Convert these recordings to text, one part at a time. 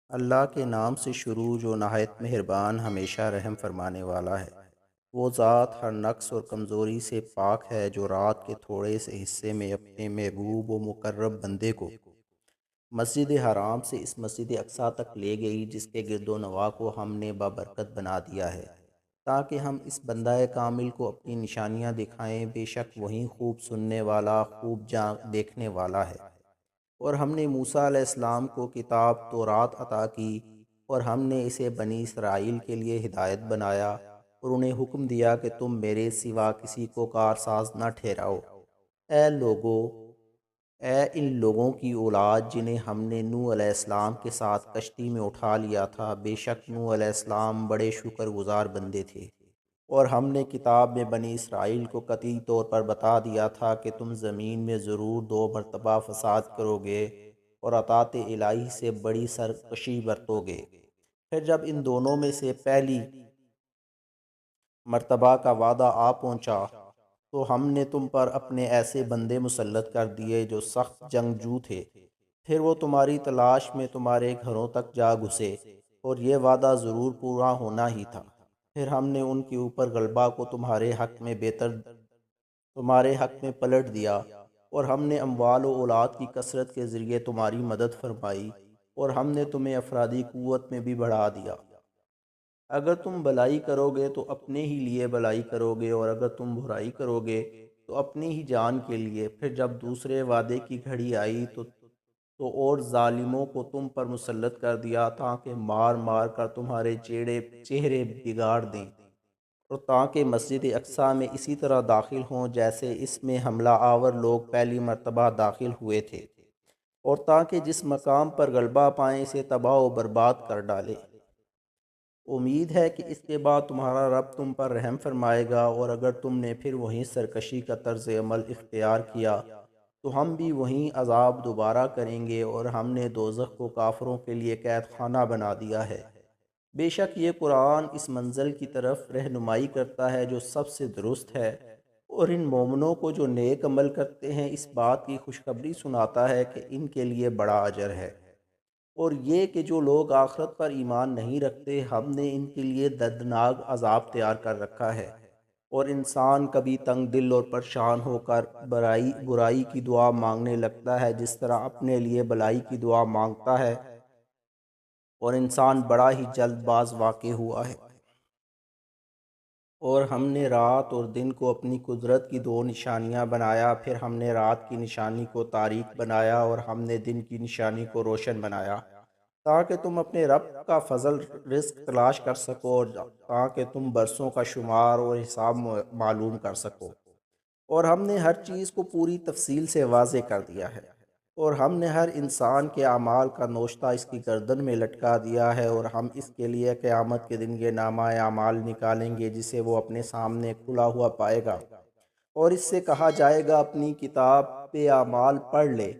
اللہ کے نام سے شروع جو نہایت مہربان ہمیشہ رحم فرمانے والا ہے۔ وہ ذات ہر نقص اور کمزوری سے پاک ہے جو رات کے تھوڑے سے حصے میں اپنے محبوب و مقرب بندے کو مسجد حرام سے اس مسجد اقصیٰ تک لے گئی، جس کے گرد و نواح کو ہم نے بابرکت بنا دیا ہے تاکہ ہم اس بندہ کامل کو اپنی نشانیاں دکھائیں۔ بے شک وہی خوب سننے والا، خوب دیکھنے والا ہے۔ اور ہم نے موسیٰ علیہ السلام کو کتاب تورات عطا کی، اور ہم نے اسے بنی اسرائیل کے لیے ہدایت بنایا، اور انہیں حکم دیا کہ تم میرے سوا کسی کو کارساز نہ ٹھہراؤ۔ اے لوگو، اے ان لوگوں کی اولاد جنہیں ہم نے نوح علیہ السلام کے ساتھ کشتی میں اٹھا لیا تھا، بے شک نوح علیہ السلام بڑے شکر گزار بندے تھے۔ اور ہم نے کتاب میں بنی اسرائیل کو قطعی طور پر بتا دیا تھا کہ تم زمین میں ضرور 2 مرتبہ فساد کرو گے اور اطاعت الہی سے بڑی سرکشی برتو گے۔ پھر جب ان دونوں میں سے پہلی مرتبہ کا وعدہ آ پہنچا تو ہم نے تم پر اپنے ایسے بندے مسلط کر دیے جو سخت جنگجو تھے۔ پھر وہ تمہاری تلاش میں تمہارے گھروں تک جا گھسے، اور یہ وعدہ ضرور پورا ہونا ہی تھا۔ پھر ہم نے ان کے اوپر غلبہ کو تمہارے حق میں پلٹ دیا، اور ہم نے اموال و اولاد کی کثرت کے ذریعے تمہاری مدد فرمائی، اور ہم نے تمہیں افرادی قوت میں بھی بڑھا دیا۔ اگر تم بلائی کرو گے تو اپنے ہی لیے بلائی کرو گے، اور اگر تم برائی کرو گے تو اپنی ہی جان کے لیے۔ پھر جب دوسرے وعدے کی گھڑی آئی تو اور ظالموں کو تم پر مسلط کر دیا تاکہ مار مار کر تمہارے چہرے بگاڑ دیں، اور تاکہ مسجد اقصیٰ میں اسی طرح داخل ہوں جیسے اس میں حملہ آور لوگ پہلی مرتبہ داخل ہوئے تھے، اور تاکہ جس مقام پر غلبہ پائیں اسے تباہ و برباد کر ڈالے۔ امید ہے کہ اس کے بعد تمہارا رب تم پر رحم فرمائے گا، اور اگر تم نے پھر وہیں سرکشی کا طرز عمل اختیار کیا تو ہم بھی وہیں عذاب دوبارہ کریں گے، اور ہم نے دوزخ کو کافروں کے لیے قید خانہ بنا دیا ہے۔ بے شک یہ قرآن اس منزل کی طرف رہنمائی کرتا ہے جو سب سے درست ہے، اور ان مومنوں کو جو نیک عمل کرتے ہیں اس بات کی خوشخبری سناتا ہے کہ ان کے لیے بڑا اجر ہے۔ اور یہ کہ جو لوگ آخرت پر ایمان نہیں رکھتے، ہم نے ان کے لیے دردناک عذاب تیار کر رکھا ہے۔ اور انسان کبھی تنگ دل اور پریشان ہو کر برائی کی دعا مانگنے لگتا ہے، جس طرح اپنے لیے بلائی کی دعا مانگتا ہے، اور انسان بڑا ہی جلد باز واقع ہوا ہے۔ اور ہم نے رات اور دن کو اپنی قدرت کی 2 نشانیاں بنایا، پھر ہم نے رات کی نشانی کو تاریک بنایا، اور ہم نے دن کی نشانی کو روشن بنایا، تاکہ تم اپنے رب کا فضل رزق تلاش کر سکو، اور تاکہ تم برسوں کا شمار اور حساب معلوم کر سکو۔ اور ہم نے ہر چیز کو پوری تفصیل سے واضح کر دیا ہے، اور ہم نے ہر انسان کے اعمال کا نوشتہ اس کی گردن میں لٹکا دیا ہے، اور ہم اس کے لیے قیامت کے دن یہ نامہ اعمال نکالیں گے جسے وہ اپنے سامنے کھلا ہوا پائے گا، اور اس سے کہا جائے گا اپنی کتاب پہ اعمال پڑھ لے،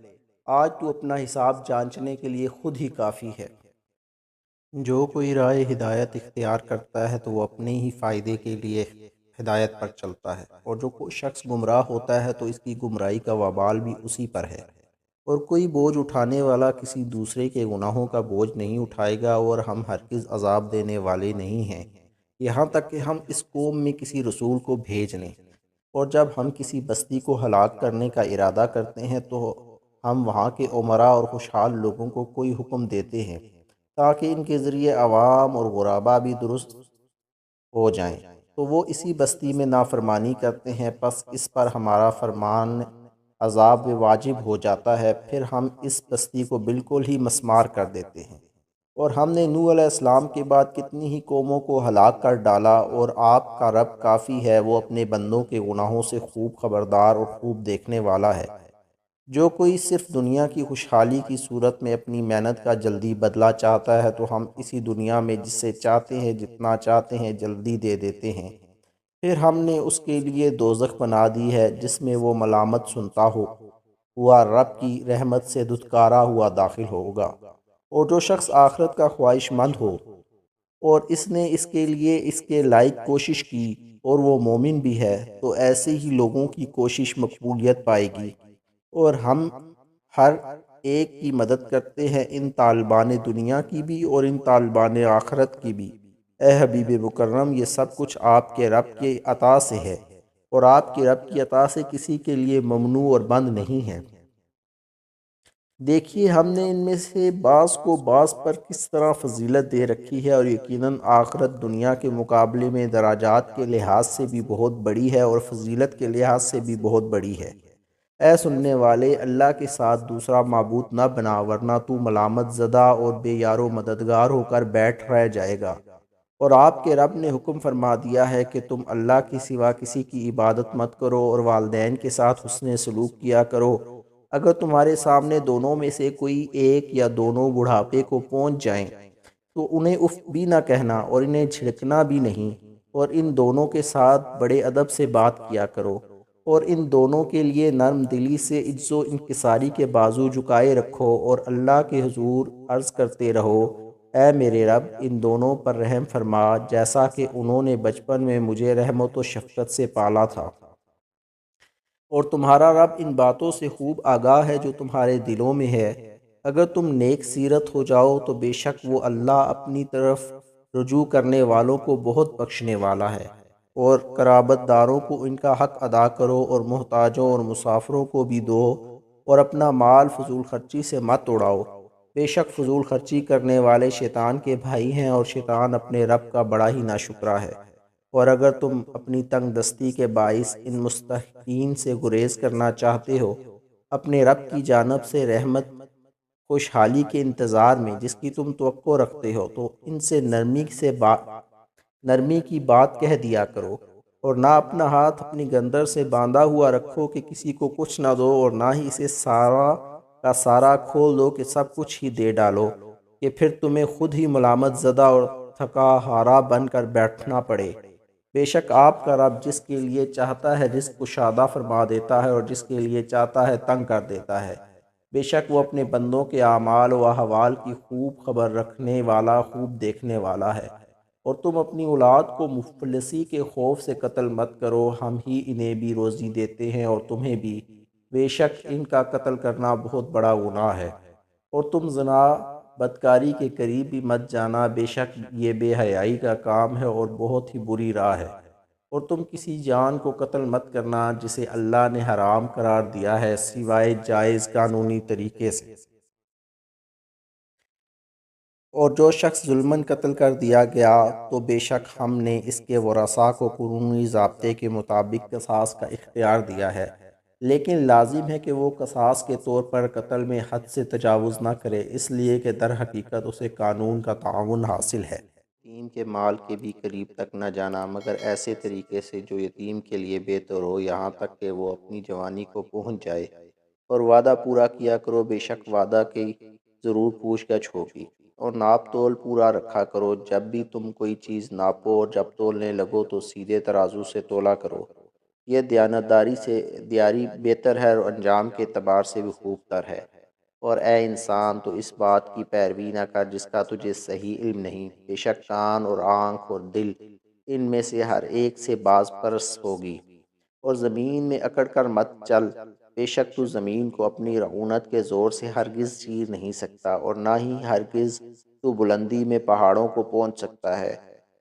آج تو اپنا حساب جانچنے کے لیے خود ہی کافی ہے۔ جو کوئی راہ ہدایت اختیار کرتا ہے تو وہ اپنے ہی فائدے کے لیے ہدایت پر چلتا ہے، اور جو کوئی شخص گمراہ ہوتا ہے تو اس کی گمراہی کا وبال بھی اسی پر ہے۔ اور کوئی بوجھ اٹھانے والا کسی دوسرے کے گناہوں کا بوجھ نہیں اٹھائے گا، اور ہم ہرگز عذاب دینے والے نہیں ہیں یہاں تک کہ ہم اس قوم میں کسی رسول کو بھیج لیں۔ اور جب ہم کسی بستی کو ہلاک کرنے کا ارادہ کرتے ہیں تو ہم وہاں کے امراء اور خوشحال لوگوں کو کوئی حکم دیتے ہیں تاکہ ان کے ذریعے عوام اور غربا بھی درست ہو جائیں، تو وہ اسی بستی میں نافرمانی کرتے ہیں، پس اس پر ہمارا فرمان عذاب واجب ہو جاتا ہے، پھر ہم اس بستی کو بالکل ہی مسمار کر دیتے ہیں۔ اور ہم نے نوح علیہ السلام کے بعد کتنی ہی قوموں کو ہلاک کر ڈالا، اور آپ کا رب کافی ہے، وہ اپنے بندوں کے گناہوں سے خوب خبردار اور خوب دیکھنے والا ہے۔ جو کوئی صرف دنیا کی خوشحالی کی صورت میں اپنی محنت کا جلدی بدلہ چاہتا ہے تو ہم اسی دنیا میں جسے چاہتے ہیں جتنا چاہتے ہیں جلدی دے دیتے ہیں، پھر ہم نے اس کے لیے دوزخ بنا دی ہے جس میں وہ ملامت سنتا ہوا رب کی رحمت سے دھتکارا ہوا داخل ہوگا۔ اور جو شخص آخرت کا خواہش مند ہو اور اس نے اس کے لیے اس کے لائق کوشش کی اور وہ مومن بھی ہے، تو ایسے ہی لوگوں کی کوشش مقبولیت پائے گی، اور ہم ہر ایک کی مدد کرتے ہیں، ان طالبان دنیا کی بھی اور ان طالبان آخرت کی بھی۔ اے حبیب مکرم، یہ سب کچھ آپ کے رب کے عطا سے ہے، اور آپ کے رب کی عطا سے کسی کے لیے ممنوع اور بند نہیں ہے۔ دیکھیے ہم نے ان میں سے بعض کو بعض پر کس طرح فضیلت دے رکھی ہے، اور یقیناً آخرت دنیا کے مقابلے میں درجات کے لحاظ سے بھی بہت بڑی ہے اور فضیلت کے لحاظ سے بھی بہت بڑی ہے۔ اے سننے والے، اللہ کے ساتھ دوسرا معبود نہ بنا، ورنہ تو ملامت زدہ اور بے یار و مددگار ہو کر بیٹھ رہ جائے گا۔ اور آپ کے رب نے حکم فرما دیا ہے کہ تم اللہ کے سوا کسی کی عبادت مت کرو اور والدین کے ساتھ حسن سلوک کیا کرو۔ اگر تمہارے سامنے دونوں میں سے کوئی ایک یا دونوں بڑھاپے کو پہنچ جائیں تو انہیں اف بھی نہ کہنا اور انہیں جھڑکنا بھی نہیں، اور ان دونوں کے ساتھ بڑے ادب سے بات کیا کرو، اور ان دونوں کے لیے نرم دلی سے عجز و انکساری کے بازو جھکائے رکھو، اور اللہ کے حضور عرض کرتے رہو: اے میرے رب، ان دونوں پر رحم فرما جیسا کہ انہوں نے بچپن میں مجھے رحمت و شفقت سے پالا تھا۔ اور تمہارا رب ان باتوں سے خوب آگاہ ہے جو تمہارے دلوں میں ہے۔ اگر تم نیک سیرت ہو جاؤ تو بے شک وہ اللہ اپنی طرف رجوع کرنے والوں کو بہت بخشنے والا ہے۔ اور قرابت داروں کو ان کا حق ادا کرو، اور محتاجوں اور مسافروں کو بھی دو، اور اپنا مال فضول خرچی سے مت اڑاؤ۔ بے شک فضول خرچی کرنے والے شیطان کے بھائی ہیں، اور شیطان اپنے رب کا بڑا ہی ناشکرا ہے۔ اور اگر تم اپنی تنگ دستی کے باعث ان مستحقین سے گریز کرنا چاہتے ہو، اپنے رب کی جانب سے رحمت خوشحالی کے انتظار میں جس کی تم توقع رکھتے ہو، تو ان سے نرمی کی بات کہہ دیا کرو، اور نہ اپنا ہاتھ اپنی گردن سے باندھا ہوا رکھو کہ کسی کو کچھ نہ دو، اور نہ ہی اسے سارا کا سارا کھول دو کہ سب کچھ ہی دے ڈالو، کہ پھر تمہیں خود ہی ملامت زدہ اور تھکا ہارا بن کر بیٹھنا پڑے۔ بے شک آپ کا رب جس کے لیے چاہتا ہے رزق کشادہ فرما دیتا ہے، اور جس کے لیے چاہتا ہے تنگ کر دیتا ہے۔ بے شک وہ اپنے بندوں کے اعمال و احوال کی خوب خبر رکھنے والا، خوب دیکھنے والا ہے۔ اور تم اپنی اولاد کو مفلسی کے خوف سے قتل مت کرو، ہم ہی انہیں بھی روزی دیتے ہیں اور تمہیں بھی، بے شک ان کا قتل کرنا بہت بڑا گناہ ہے۔ اور تم زنا بدکاری کے قریب بھی مت جانا، بے شک یہ بے حیائی کا کام ہے اور بہت ہی بری راہ ہے۔ اور تم کسی جان کو قتل مت کرنا جسے اللہ نے حرام قرار دیا ہے، سوائے جائز قانونی طریقے سے۔ اور جو شخص ظلماً قتل کر دیا گیا تو بے شک ہم نے اس کے ورثاء کو قانونی ضابطے کے مطابق قصاص کا اختیار دیا ہے، لیکن لازم ہے کہ وہ قصاص کے طور پر قتل میں حد سے تجاوز نہ کرے، اس لیے کہ در حقیقت اسے قانون کا تعاون حاصل ہے۔ یتیم کے مال کے بھی قریب تک نہ جانا، مگر ایسے طریقے سے جو یتیم کے لیے بہتر ہو، یہاں تک کہ وہ اپنی جوانی کو پہنچ جائے۔ اور وعدہ پورا کیا کرو، بے شک وعدہ کی ضرور پوچھ گچھ ہوگی۔ اور ناپ تول پورا رکھا کرو، جب بھی تم کوئی چیز ناپو اور جب تولنے لگو تو سیدھے ترازو سے تولا کرو، یہ دیانتداری سے دیاری بہتر ہے اور انجام کے اعتبار سے بھی خوب تر ہے۔ اور اے انسان، تو اس بات کی پیروی نہ کر جس کا تجھے صحیح علم نہیں، بے شک کان اور آنکھ اور دل ان میں سے ہر ایک سے باز پرس ہوگی۔ اور زمین میں اکڑ کر مت چل، بے شک تو زمین کو اپنی رعونت کے زور سے ہرگز چیر نہیں سکتا، اور نہ ہی ہرگز تو بلندی میں پہاڑوں کو پہنچ سکتا ہے۔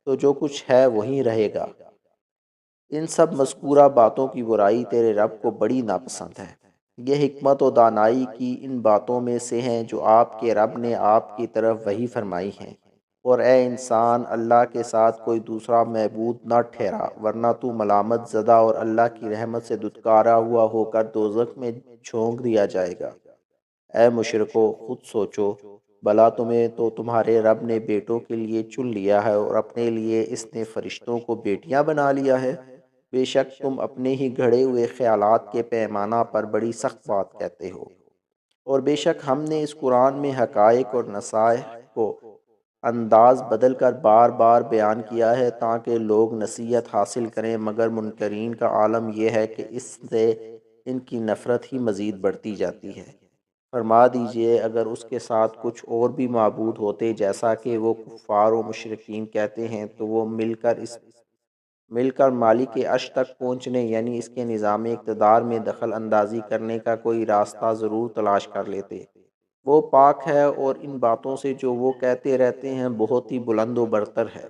تو جو کچھ ہے وہیں رہے گا۔ ان سب مذکورہ باتوں کی برائی تیرے رب کو بڑی ناپسند ہے۔ یہ حکمت و دانائی کی ان باتوں میں سے ہیں جو آپ کے رب نے آپ کی طرف وحی فرمائی ہیں۔ اور اے انسان، اللہ کے ساتھ کوئی دوسرا معبود نہ ٹھہرا، ورنہ تو ملامت زدہ اور اللہ کی رحمت سے دتکارا ہوا ہو کر دوزخ میں جھونک دیا جائے گا۔ اے مشرکو، خود سوچو، بھلا تمہیں تو تمہارے رب نے بیٹوں کے لیے چن لیا ہے، اور اپنے لیے اس نے فرشتوں کو بیٹیاں بنا لیا ہے۔ بے شک تم اپنے ہی گھڑے ہوئے خیالات کے پیمانہ پر بڑی سخت بات کہتے ہو۔ اور بے شک ہم نے اس قرآن میں حقائق اور نصائح کو انداز بدل کر بار بار بیان کیا ہے تاکہ لوگ نصیحت حاصل کریں، مگر منکرین کا عالم یہ ہے کہ اس سے ان کی نفرت ہی مزید بڑھتی جاتی ہے۔ فرما دیجئے اگر اس کے ساتھ کچھ اور بھی معبود ہوتے جیسا کہ وہ کفار و مشرکین کہتے ہیں تو وہ مل کر مالک عرش تک پہنچنے، یعنی اس کے نظام اقتدار میں دخل اندازی کرنے کا کوئی راستہ ضرور تلاش کر لیتے۔ وہ پاک ہے اور ان باتوں سے جو وہ کہتے رہتے ہیں بہت ہی بلند و برتر ہے۔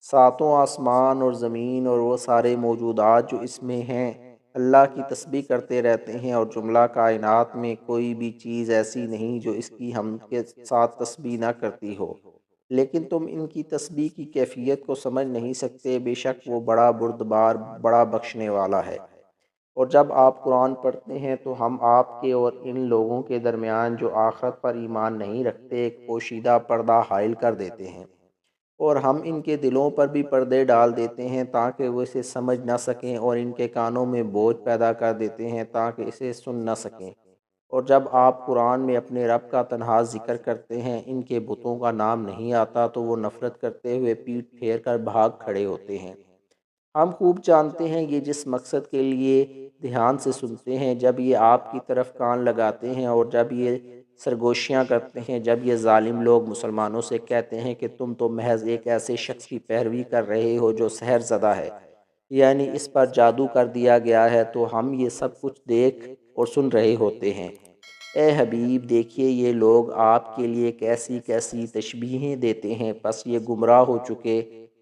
ساتوں آسمان اور زمین اور وہ سارے موجودات جو اس میں ہیں اللہ کی تسبیح کرتے رہتے ہیں، اور جملہ کائنات میں کوئی بھی چیز ایسی نہیں جو اس کی ہم کے ساتھ تسبیح نہ کرتی ہو، لیکن تم ان کی تسبیح کی کیفیت کو سمجھ نہیں سکتے۔ بے شک وہ بڑا بردبار، بڑا بخشنے والا ہے۔ اور جب آپ قرآن پڑھتے ہیں تو ہم آپ کے اور ان لوگوں کے درمیان جو آخرت پر ایمان نہیں رکھتے ایک پوشیدہ پردہ حائل کر دیتے ہیں، اور ہم ان کے دلوں پر بھی پردے ڈال دیتے ہیں تاکہ وہ اسے سمجھ نہ سکیں، اور ان کے کانوں میں بوجھ پیدا کر دیتے ہیں تاکہ اسے سن نہ سکیں۔ اور جب آپ قرآن میں اپنے رب کا تنہا ذکر کرتے ہیں، ان کے بتوں کا نام نہیں آتا تو وہ نفرت کرتے ہوئے پیٹھ پھیر کر بھاگ کھڑے ہوتے ہیں۔ ہم خوب جانتے ہیں یہ جس مقصد کے لیے دھیان سے سنتے ہیں، جب یہ آپ کی طرف کان لگاتے ہیں اور جب یہ سرگوشیاں کرتے ہیں، جب یہ ظالم لوگ مسلمانوں سے کہتے ہیں کہ تم تو محض ایک ایسے شخص کی پیروی کر رہے ہو جو سحر زدہ ہے، یعنی اس پر جادو کر دیا گیا ہے، تو ہم یہ سب کچھ دیکھ اور سن رہے ہوتے ہیں۔ اے حبیب، دیکھیے یہ لوگ آپ کے لیے کیسی کیسی تشبیہیں دیتے ہیں، پس یہ گمراہ ہو چکے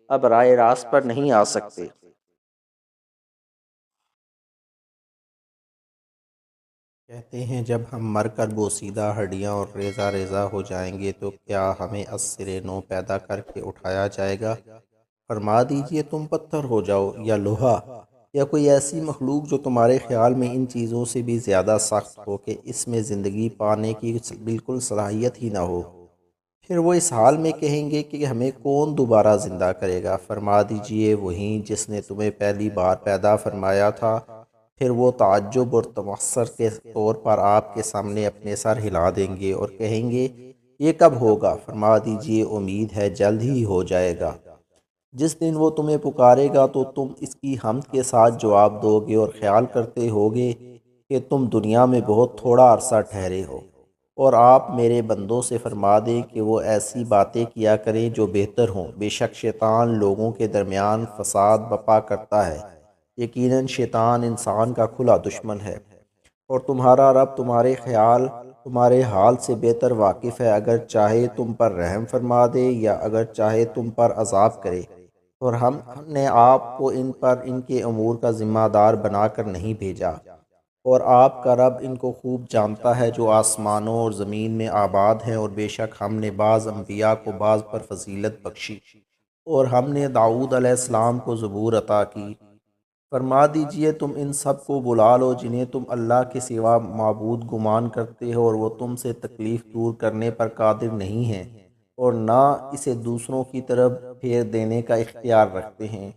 اب راہ راست پر نہیں آ سکتے۔ کہتے ہیں جب ہم مر کر بوسیدہ ہڈیاں اور ریزہ ریزہ ہو جائیں گے تو کیا ہمیں از سرِ نو پیدا کر کے اٹھایا جائے گا؟ فرما دیجئے تم پتھر ہو جاؤ یا لوہا یا کوئی ایسی مخلوق جو تمہارے خیال میں ان چیزوں سے بھی زیادہ سخت ہو کہ اس میں زندگی پانے کی بالکل صلاحیت ہی نہ ہو۔ پھر وہ اس حال میں کہیں گے کہ ہمیں کون دوبارہ زندہ کرے گا؟ فرما دیجئے وہی جس نے تمہیں پہلی بار پیدا فرمایا تھا۔ پھر وہ تعجب اور تمسخر کے طور پر آپ کے سامنے اپنے سر ہلا دیں گے اور کہیں گے یہ کب ہوگا؟ فرما دیجئے امید ہے جلد ہی ہو جائے گا۔ جس دن وہ تمہیں پکارے گا تو تم اس کی حمد کے ساتھ جواب دو گے اور خیال کرتے ہوگے کہ تم دنیا میں بہت تھوڑا عرصہ ٹھہرے ہو۔ اور آپ میرے بندوں سے فرما دیں کہ وہ ایسی باتیں کیا کریں جو بہتر ہوں۔ بے شک شیطان لوگوں کے درمیان فساد بپا کرتا ہے، یقیناً شیطان انسان کا کھلا دشمن ہے، اور تمہارا رب تمہارے حال سے بہتر واقف ہے، اگر چاہے تم پر رحم فرما دے یا اگر چاہے تم پر عذاب کرے۔ اور ہم نے آپ کو ان پر ان کے امور کا ذمہ دار بنا کر نہیں بھیجا، اور آپ کا رب ان کو خوب جانتا ہے جو آسمانوں اور زمین میں آباد ہیں، اور بے شک ہم نے بعض انبیاء کو بعض پر فضیلت بخشی، اور ہم نے داؤد علیہ السلام کو زبور عطا کی۔ فرما دیجئے تم ان سب کو بلا لو جنہیں تم اللہ کے سوا معبود گمان کرتے ہو، اور وہ تم سے تکلیف دور کرنے پر قادر نہیں ہیں اور نہ اسے دوسروں کی طرف پھیر دینے کا اختیار رکھتے ہیں۔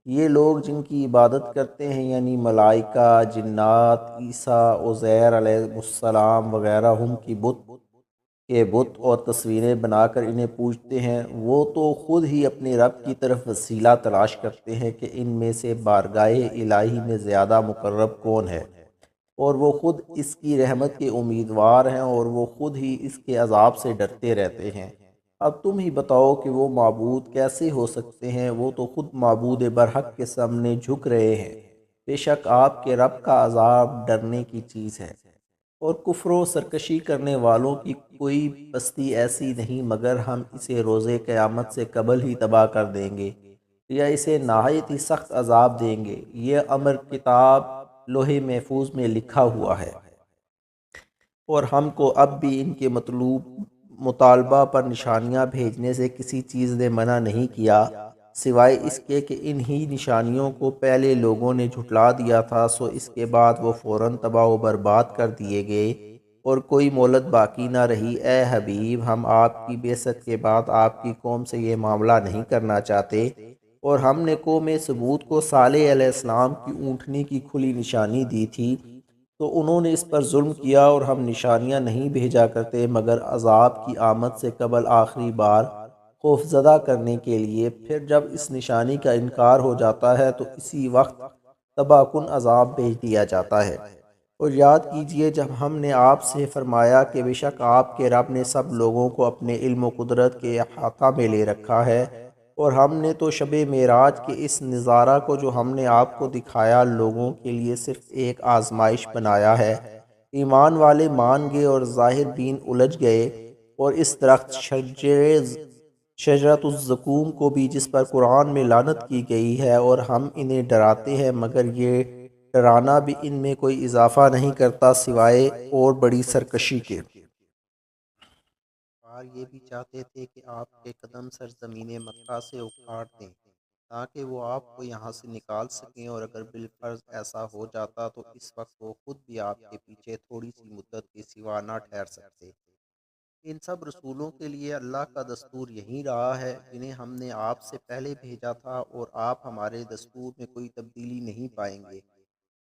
یہ لوگ جن کی عبادت کرتے ہیں یعنی ملائکہ، جنات، عیسیٰ، عزیر علیہ السلام وغیرہ ہم کی بت اور تصویریں بنا کر انہیں پوجتے ہیں، وہ تو خود ہی اپنے رب کی طرف وسیلہ تلاش کرتے ہیں کہ ان میں سے بارگاہ الہی میں زیادہ مقرب کون ہے، اور وہ خود اس کی رحمت کے امیدوار ہیں اور وہ خود ہی اس کے عذاب سے ڈرتے رہتے ہیں۔ اب تم ہی بتاؤ کہ وہ معبود کیسے ہو سکتے ہیں؟ وہ تو خود معبود برحق کے سامنے جھک رہے ہیں۔ بے شک آپ کے رب کا عذاب ڈرنے کی چیز ہے، اور کفر و سرکشی کرنے والوں کی کوئی بستی ایسی نہیں مگر ہم اسے روز قیامت سے قبل ہی تباہ کر دیں گے یا اسے نہایت ہی سخت عذاب دیں گے۔ یہ امر کتاب لوح محفوظ میں لکھا ہوا ہے، اور ہم کو اب بھی ان کے مطالبہ پر نشانیاں بھیجنے سے کسی چیز نے منع نہیں کیا سوائے اس کے کہ انہی نشانیوں کو پہلے لوگوں نے جھٹلا دیا تھا، سو اس کے بعد وہ فوراً تباہ و برباد کر دیے گئے اور کوئی مہلت باقی نہ رہی۔ اے حبیب، ہم آپ کی بعثت کے بعد آپ کی قوم سے یہ معاملہ نہیں کرنا چاہتے، اور ہم نے قوم ثمود کو صالح علیہ السلام کی اونٹنی کی کھلی نشانی دی تھی، تو انہوں نے اس پر ظلم کیا، اور ہم نشانیاں نہیں بھیجا کرتے مگر عذاب کی آمد سے قبل آخری بار خوف زدہ کرنے کے لیے۔ پھر جب اس نشانی کا انکار ہو جاتا ہے تو اسی وقت تباہ کن عذاب بھیج دیا جاتا ہے۔ اور یاد کیجئے جب ہم نے آپ سے فرمایا کہ بے شک آپ کے رب نے سب لوگوں کو اپنے علم و قدرت کے احاطہ میں لے رکھا ہے، اور ہم نے تو شب معراج کے اس نظارہ کو جو ہم نے آپ کو دکھایا لوگوں کے لیے صرف ایک آزمائش بنایا ہے، ایمان والے مان گئے اور ظاہر بین الجھ گئے، اور اس درخت شجرۃ الزقوم کو بھی، جس پر قرآن میں لعنت کی گئی ہے، اور ہم انہیں ڈراتے ہیں مگر یہ ڈرانا بھی ان میں کوئی اضافہ نہیں کرتا سوائے اور بڑی سرکشی کے۔ اور یہ بھی چاہتے تھے کہ آپ کے قدم سرزمین مکہ سے اکھاڑ دیں تاکہ وہ آپ کو یہاں سے نکال سکیں، اور اگر بالفرض ایسا ہو جاتا تو اس وقت وہ خود بھی آپ کے پیچھے تھوڑی سی مدت کے سوا نہ ٹھہر سکتے۔ ان سب رسولوں کے لیے اللہ کا دستور یہی رہا ہے جنہیں ہم نے آپ سے پہلے بھیجا تھا، اور آپ ہمارے دستور میں کوئی تبدیلی نہیں پائیں گے۔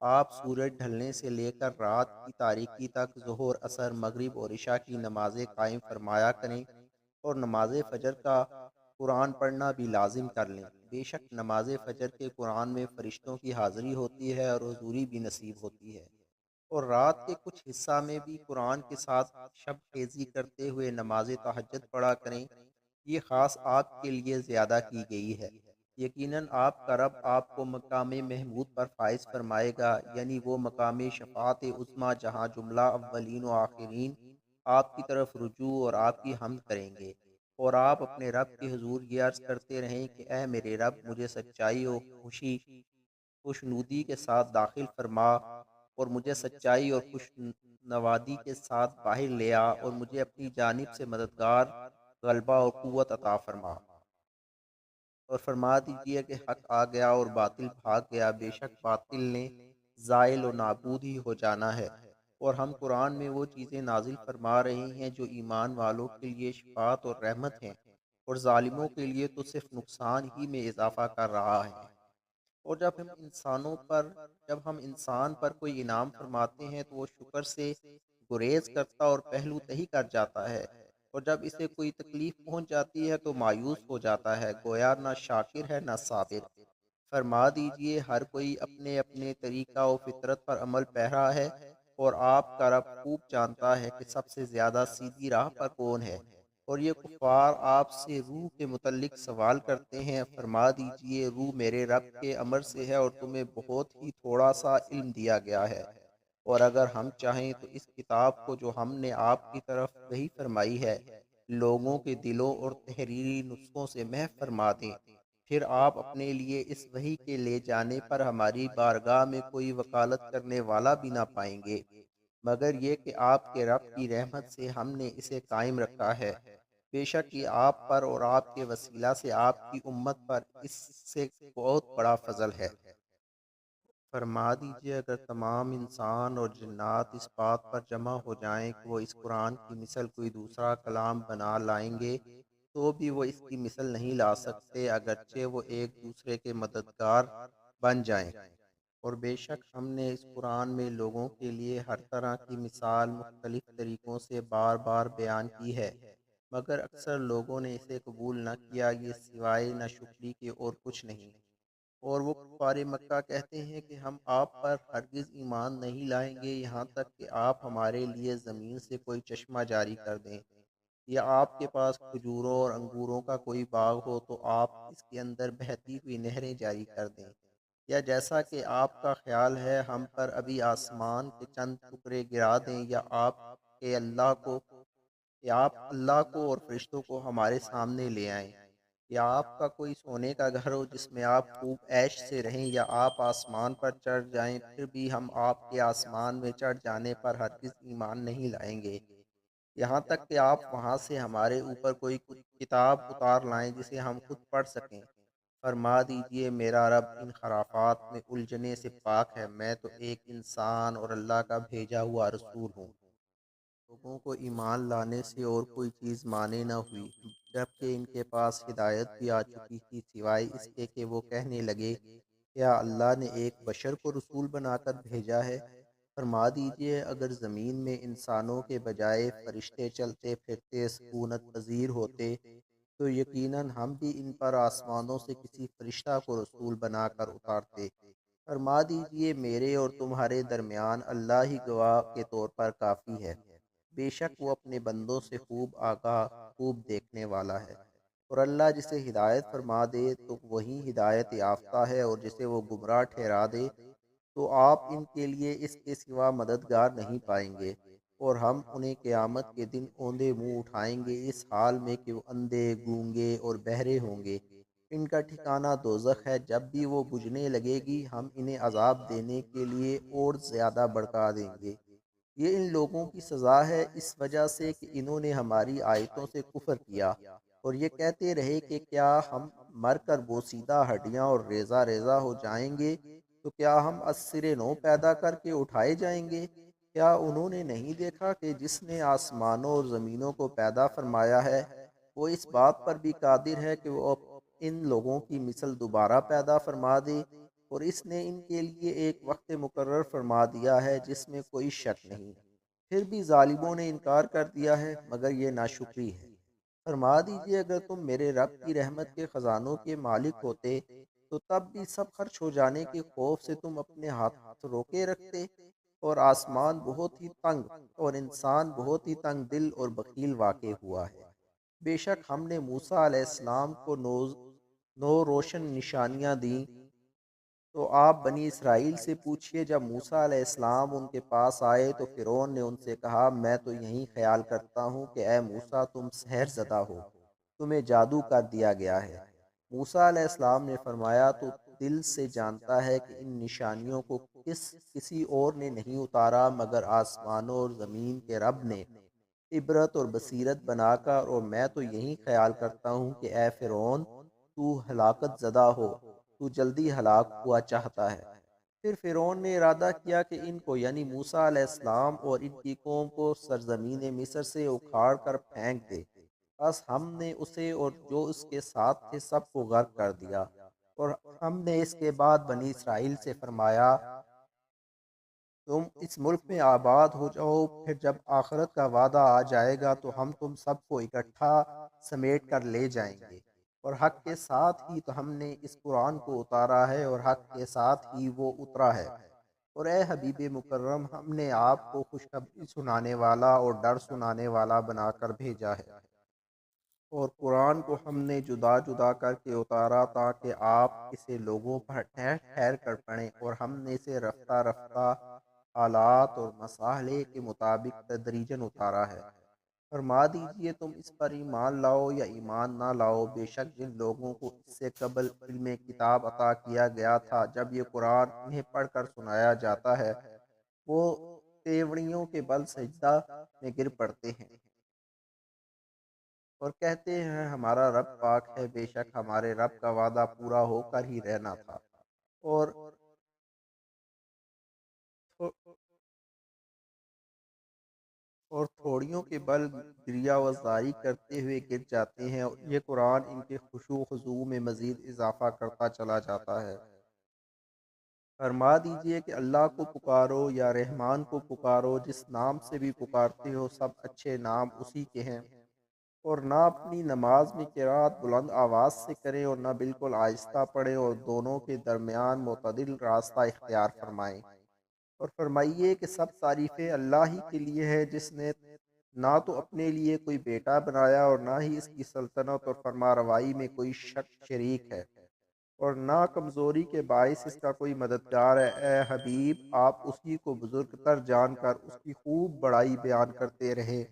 آپ سورج ڈھلنے سے لے کر رات کی تاریکی تک ظہر، عصر، مغرب اور عشاء کی نمازیں قائم فرمایا کریں، اور نماز فجر کا قرآن پڑھنا بھی لازم کر لیں۔ بے شک نماز فجر کے قرآن میں فرشتوں کی حاضری ہوتی ہے اور حضوری بھی نصیب ہوتی ہے، اور رات کے کچھ حصہ میں بھی قرآن کے ساتھ شب خیزی کرتے ہوئے نماز تہجد پڑھا کریں۔ یہ خاص آپ کے لیے زیادہ کی گئی ہے۔ یقیناً آپ کا رب آپ کو مقام محمود پر فائز فرمائے گا، یعنی وہ مقام شفاعت عظمیٰ جہاں جملہ اولین و آخرین آپ کی طرف رجوع اور آپ کی حمد کریں گے، اور آپ اپنے رب کے حضور یہ عرض کرتے رہیں کہ اے میرے رب، مجھے سچائی و خوشنودی کے ساتھ داخل فرما، اور مجھے سچائی اور خوش نوادی کے ساتھ باہر لے آ، اور مجھے اپنی جانب سے مددگار، غلبہ اور قوت عطا فرما، اور فرما دیجیے کہ حق آ گیا اور باطل بھاگ گیا، بے شک باطل نے زائل و نابود ہی ہو جانا ہے۔ اور ہم قرآن میں وہ چیزیں نازل فرما رہے ہیں جو ایمان والوں کے لیے شفاعت اور رحمت ہیں، اور ظالموں کے لیے تو صرف نقصان ہی میں اضافہ کر رہا ہے۔ اور جب ہم انسان پر کوئی انعام فرماتے ہیں تو وہ شکر سے گریز کرتا اور پہلو تہی کر جاتا ہے، اور جب اسے کوئی تکلیف پہنچ جاتی ہے تو مایوس ہو جاتا ہے، گویا نہ شاکر ہے نہ صابر۔ فرما دیجئے ہر کوئی اپنے اپنے طریقہ و فطرت پر عمل پیرا ہے، اور آپ کا رب خوب جانتا ہے کہ سب سے زیادہ سیدھی راہ پر کون ہے۔ اور یہ کفار آپ سے روح کے متعلق سوال کرتے ہیں، فرما دیجئے روح میرے رب کے امر سے ہے، اور تمہیں بہت ہی تھوڑا سا علم دیا گیا ہے، اور اگر ہم چاہیں تو اس کتاب کو جو ہم نے آپ کی طرف وحی فرمائی ہے لوگوں کے دلوں اور تحریری نسخوں سے محو فرما دیں، پھر آپ اپنے لیے اس وحی کے لے جانے پر ہماری بارگاہ میں کوئی وکالت کرنے والا بھی نہ پائیں گے، مگر یہ کہ آپ کے رب کی رحمت سے ہم نے اسے قائم رکھا ہے۔ بے شک یہ آپ پر اور آپ کے وسیلہ سے آپ کی امت پر اس سے بہت بڑا فضل ہے۔ فرما دیجئے اگر تمام انسان اور جنات اس بات پر جمع ہو جائیں کہ وہ اس قرآن کی مثل کوئی دوسرا کلام بنا لائیں گے تو بھی وہ اس کی مثل نہیں لا سکتے، اگرچہ وہ ایک دوسرے کے مددگار بن جائیں۔ اور بے شک ہم نے اس قرآن میں لوگوں کے لیے ہر طرح کی مثال مختلف طریقوں سے بار بار بیان کی ہے، مگر اکثر لوگوں نے اسے قبول نہ کیا، یہ سوائے ناشکری کے اور کچھ نہیں۔ اور وہ کفار مکہ کہتے ہیں کہ ہم آپ پر ہرگز ایمان نہیں لائیں گے یہاں تک کہ آپ ہمارے لیے زمین سے کوئی چشمہ جاری کر دیں، یا آپ کے پاس کھجوروں اور انگوروں کا کوئی باغ ہو تو آپ اس کے اندر بہتی ہوئی نہریں جاری کر دیں، یا جیسا کہ آپ کا خیال ہے ہم پر ابھی آسمان کے چند ٹکڑے گرا دیں، یا آپ اللہ کو اور فرشتوں کو ہمارے سامنے لے آئیں، یا آپ کا کوئی سونے کا گھر ہو جس میں آپ خوب عیش سے رہیں، یا آپ آسمان پر چڑھ جائیں، پھر بھی ہم آپ کے آسمان میں چڑھ جانے پر ہرگز ایمان نہیں لائیں گے، یہاں تک کہ آپ وہاں سے ہمارے اوپر کوئی کتاب اتار لائیں جسے ہم خود پڑھ سکیں۔ فرما دیجئے میرا رب ان خرافات میں الجھنے سے پاک ہے، میں تو ایک انسان اور اللہ کا بھیجا ہوا رسول ہوں۔ لوگوں کو ایمان لانے سے اور کوئی چیز مانے نہ ہوئی، جبکہ ان کے پاس ہدایت بھی آ چکی تھی، سوائے اس کے کہ وہ کہنے لگے کیا اللہ نے ایک بشر کو رسول بنا کر بھیجا ہے؟ فرما دیجئے اگر زمین میں انسانوں کے بجائے فرشتے چلتے پھرتے سکونت پذیر ہوتے تو یقیناً ہم بھی ان پر آسمانوں سے کسی فرشتہ کو رسول بنا کر اتارتے۔ فرما دیجئے میرے اور تمہارے درمیان اللہ ہی گواہ کے طور پر کافی ہے، بے شک وہ اپنے بندوں سے خوب آگاہ، خوب دیکھنے والا ہے۔ اور اللہ جسے ہدایت فرما دے تو وہی ہدایت یافتہ ہے، اور جسے وہ گمراہ ٹھہرا دے تو آپ ان کے لیے اس کے سوا مددگار نہیں پائیں گے، اور ہم انہیں قیامت کے دن اوندے منہ اٹھائیں گے اس حال میں کہ وہ اندھے، گونگے اور بہرے ہوں گے۔ ان کا ٹھکانہ دوزخ ہے، جب بھی وہ بجھنے لگے گی ہم انہیں عذاب دینے کے لیے اور زیادہ بڑھا دیں گے۔ یہ ان لوگوں کی سزا ہے اس وجہ سے کہ انہوں نے ہماری آیتوں سے کفر کیا اور یہ کہتے رہے کہ کیا ہم مر کر بوسیدہ ہڈیاں اور ریزہ ریزہ ہو جائیں گے، تو کیا ہم از سرِ نو پیدا کر کے اٹھائے جائیں گے؟ کیا انہوں نے نہیں دیکھا کہ جس نے آسمانوں اور زمینوں کو پیدا فرمایا ہے وہ اس بات پر بھی قادر ہے کہ وہ ان لوگوں کی مثل دوبارہ پیدا فرما دے، اور اس نے ان کے لیے ایک وقت مقرر فرما دیا ہے جس میں کوئی شک نہیں۔ پھر بھی ظالموں نے انکار کر دیا ہے، مگر یہ ناشکری ہے۔ فرما دیجئے اگر تم میرے رب کی رحمت کے خزانوں کے مالک ہوتے تو تب بھی سب خرچ ہو جانے کے خوف سے تم اپنے ہاتھ روکے رکھتے، اور آسمان بہت ہی تنگ اور انسان بہت ہی تنگ دل اور بخیل واقع ہوا ہے۔ بے شک ہم نے موسیٰ علیہ السلام کو نو روشن نشانیاں دیں، تو آپ بنی اسرائیل سے پوچھئے جب موسیٰ علیہ السلام ان کے پاس آئے تو فرعون نے ان سے کہا میں تو یہی خیال کرتا ہوں کہ اے موسیٰ تم سحر زدہ ہو، تمہیں جادو کر دیا گیا ہے۔ موسیٰ علیہ السلام نے فرمایا تو دل سے جانتا ہے کہ ان نشانیوں کو کسی اور نے نہیں اتارا مگر آسمانوں اور زمین کے رب نے، عبرت اور بصیرت بنا کر، اور میں تو یہی خیال کرتا ہوں کہ اے فرعون تو ہلاکت زدہ ہو، تو جلدی ہلاک ہوا چاہتا ہے۔ پھر فرعون نے ارادہ کیا کہ ان کو یعنی موسیٰ علیہ السلام اور ان کی قوم کو سرزمین مصر سے اکھاڑ کر پھینک دے، بس ہم نے اسے اور جو اس کے ساتھ تھے سب کو غرق کر دیا۔ اور ہم نے اس کے بعد بنی اسرائیل سے فرمایا تم اس ملک میں آباد ہو جاؤ، پھر جب آخرت کا وعدہ آ جائے گا تو ہم تم سب کو اکٹھا سمیٹ کر لے جائیں گے، اور حق کے ساتھ ہی تو ہم نے اس قرآن کو اتارا ہے اور حق کے ساتھ ہی وہ اترا ہے۔ اور اے حبیب مکرم ہم نے آپ کو خوشخبری سنانے والا اور ڈر سنانے والا بنا کر بھیجا ہے، اور قرآن کو ہم نے جدا جدا کر کے اتارا تاکہ آپ اسے لوگوں پر ٹھہر ٹھہر کر پڑھیں، اور ہم نے اسے رفتہ رفتہ حالات اور مسائل کے مطابق تدریجاً اتارا ہے۔ فرما دیجئے تم اس پر ایمان لاؤ یا ایمان نہ لاؤ، بے شک جن لوگوں کو اس سے قبل علم کتاب عطا کیا گیا تھا جب یہ قرآن انہیں پڑھ کر سنایا جاتا ہے وہ تیوڑیوں کے بل سجدہ میں گر پڑتے ہیں اور کہتے ہیں ہمارا رب پاک ہے، بے شک ہمارے رب کا وعدہ پورا ہو کر ہی رہنا تھا۔ اور تھوڑیوں کے بل گریہ وزاری کرتے ہوئے گر جاتے ہیں، اور یہ قرآن ان کے خشوع و خضوع میں مزید اضافہ کرتا چلا جاتا ہے۔ فرما دیجئے کہ اللہ کو پکارو یا رحمان کو پکارو، جس نام سے بھی پکارتے ہو سب اچھے نام اسی کے ہیں، اور نہ اپنی نماز میں قرات بلند آواز سے کریں اور نہ بالکل آہستہ پڑھیں، اور دونوں کے درمیان معتدل راستہ اختیار فرمائیں، اور فرمائیے کہ سب تعریفیں اللہ ہی کے لیے ہے جس نے نہ تو اپنے لیے کوئی بیٹا بنایا اور نہ ہی اس کی سلطنت اور فرما روائی میں کوئی شریک ہے، اور نہ کمزوری کے باعث اس کا کوئی مددگار ہے۔ اے حبیب آپ اسی کو بزرگ تر جان کر اس کی خوب بڑائی بیان کرتے رہے،